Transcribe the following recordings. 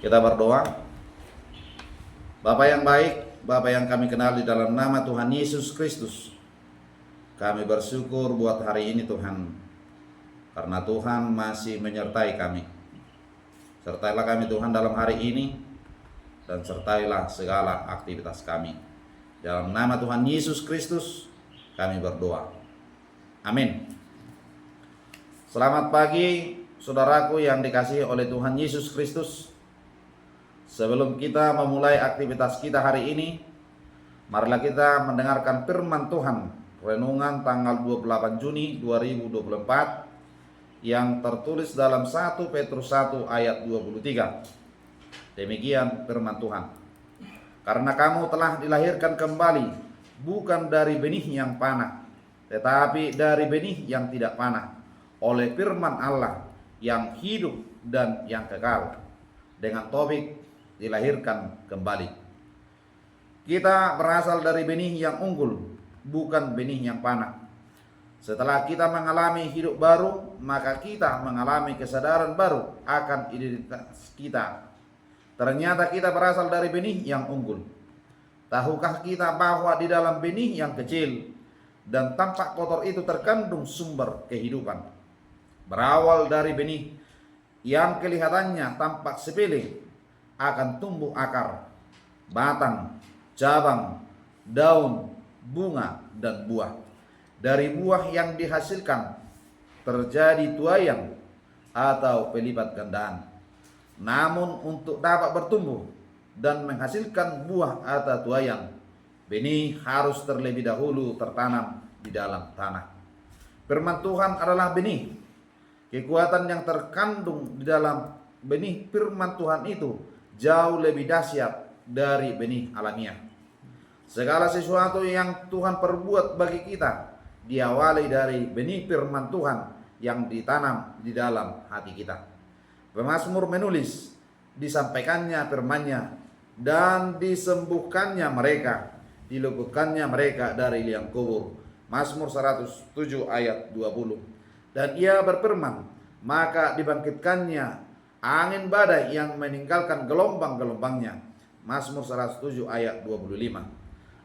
Kita berdoa. Bapa yang baik, Bapa yang kami kenal di dalam nama Tuhan Yesus Kristus, kami bersyukur buat hari ini Tuhan, karena Tuhan masih menyertai kami. Sertailah kami Tuhan dalam hari ini, dan sertailah segala aktivitas kami. Dalam nama Tuhan Yesus Kristus kami berdoa. Amin. Selamat pagi saudaraku yang dikasihi oleh Tuhan Yesus Kristus. Sebelum kita memulai aktivitas kita hari ini, marilah kita mendengarkan firman Tuhan, renungan tanggal 28 Juni 2024 yang tertulis dalam 1 Petrus 1 ayat 23. Demikian firman Tuhan. Karena kamu telah dilahirkan kembali, bukan dari benih yang panah, tetapi dari benih yang tidak panah, oleh firman Allah yang hidup dan yang kekal, dengan topik dilahirkan kembali. Kita berasal dari benih yang unggul, bukan benih yang panah. Setelah kita mengalami hidup baru, maka kita mengalami kesadaran baru akan identitas kita. Ternyata kita berasal dari benih yang unggul. Tahukah kita bahwa di dalam benih yang kecil dan tampak kotor itu terkandung sumber kehidupan? Berawal dari benih yang kelihatannya tampak sepele, akan tumbuh akar, batang, cabang, daun, bunga, dan buah. Dari buah yang dihasilkan terjadi tuaian atau pelipat gandaan. Namun untuk dapat bertumbuh dan menghasilkan buah atau tuaian, benih harus terlebih dahulu tertanam di dalam tanah. Firman Tuhan adalah benih. Kekuatan yang terkandung di dalam benih firman Tuhan itu jauh lebih dahsyat dari benih alamiah. Segala sesuatu yang Tuhan perbuat bagi kita diawali dari benih firman Tuhan yang ditanam di dalam hati kita. Pemazmur menulis, disampaikannya firman-Nya dan disembuhkannya mereka, diluputkannya mereka dari liang kubur. Mazmur 107 ayat 20. Dan ia berfirman, maka dibangkitkannya angin badai yang meninggalkan gelombang-gelombangnya. Mazmur 107 ayat 25.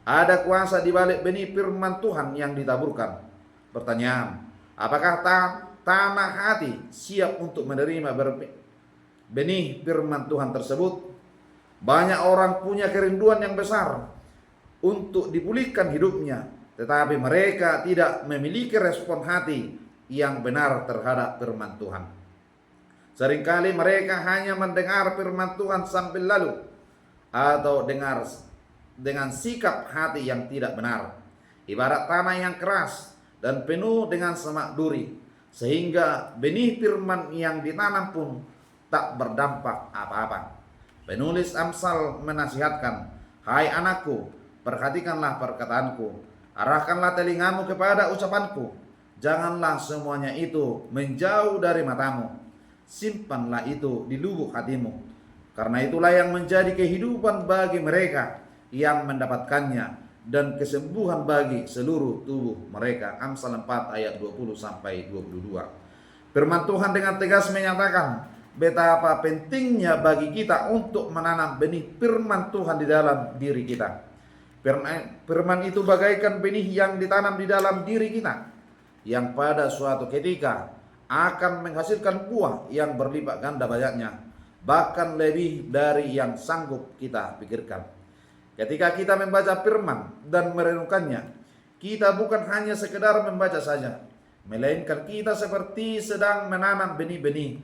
Ada kuasa di balik benih firman Tuhan yang ditaburkan. Pertanyaan, apakah tanah hati siap untuk menerima benih firman Tuhan tersebut? Banyak orang punya kerinduan yang besar untuk dipulihkan hidupnya, tetapi mereka tidak memiliki respon hati yang benar terhadap firman Tuhan. Seringkali mereka hanya mendengar firman Tuhan sambil lalu, atau dengar dengan sikap hati yang tidak benar, ibarat tanah yang keras dan penuh dengan semak duri, sehingga benih firman yang ditanam pun tak berdampak apa-apa. Penulis Amsal menasihatkan, hai anakku, perhatikanlah perkataanku, arahkanlah telingamu kepada ucapanku, janganlah semuanya itu menjauh dari matamu. Simpanlah itu di lubuk hatimu, karena itulah yang menjadi kehidupan bagi mereka yang mendapatkannya dan kesembuhan bagi seluruh tubuh mereka. Amsal 4 ayat 20 sampai 22. Firman Tuhan dengan tegas menyatakan betapa pentingnya bagi kita untuk menanam benih firman Tuhan di dalam diri kita. Firman itu bagaikan benih yang ditanam di dalam diri kita, yang pada suatu ketika akan menghasilkan buah yang berlipat ganda banyaknya, bahkan lebih dari yang sanggup kita pikirkan. Ketika kita membaca firman dan merenungkannya, kita bukan hanya sekedar membaca saja, melainkan kita seperti sedang menanam benih-benih,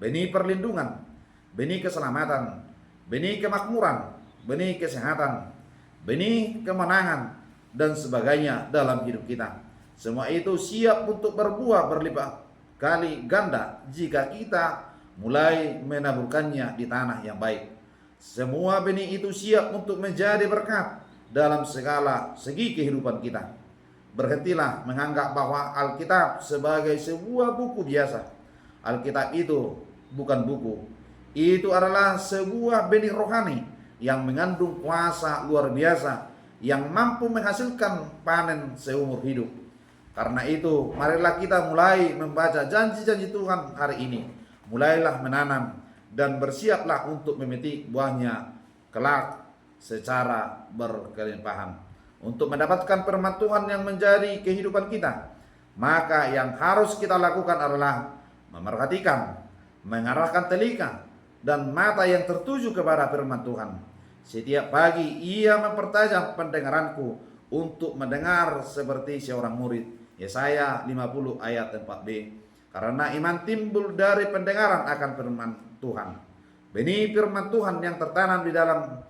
benih perlindungan, benih keselamatan, benih kemakmuran, benih kesehatan, benih kemenangan, dan sebagainya dalam hidup kita. Semua itu siap untuk berbuah berlipat kali ganda jika kita mulai menaburkannya di tanah yang baik. Semua benih itu siap untuk menjadi berkat dalam segala segi kehidupan kita. Berhentilah menganggap bahwa Alkitab sebagai sebuah buku biasa. Alkitab itu bukan buku. Itu adalah sebuah benih rohani yang mengandung kuasa luar biasa yang mampu menghasilkan panen seumur hidup. Karena itu, marilah kita mulai membaca janji-janji Tuhan hari ini. Mulailah menanam dan bersiaplah untuk memetik buahnya kelak secara berkelimpahan. Untuk mendapatkan firman Tuhan yang menjadi kehidupan kita, maka yang harus kita lakukan adalah memerhatikan, mengarahkan telinga dan mata yang tertuju kepada firman Tuhan. Setiap pagi ia mempertajam pendengaranku untuk mendengar seperti seorang murid. Yesaya 50 ayat 4b. Karena iman timbul dari pendengaran akan firman Tuhan. Benih firman Tuhan yang tertanam di dalam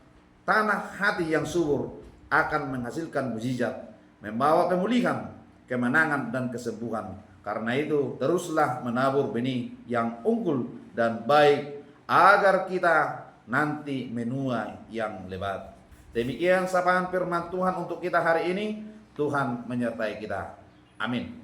tanah hati yang subur akan menghasilkan mukjizat, membawa pemulihan, kemenangan dan kesembuhan. Karena itu teruslah menabur benih yang unggul dan baik agar kita nanti menuai yang lebat. Demikian sapaan firman Tuhan untuk kita hari ini. Tuhan menyertai kita. Amin.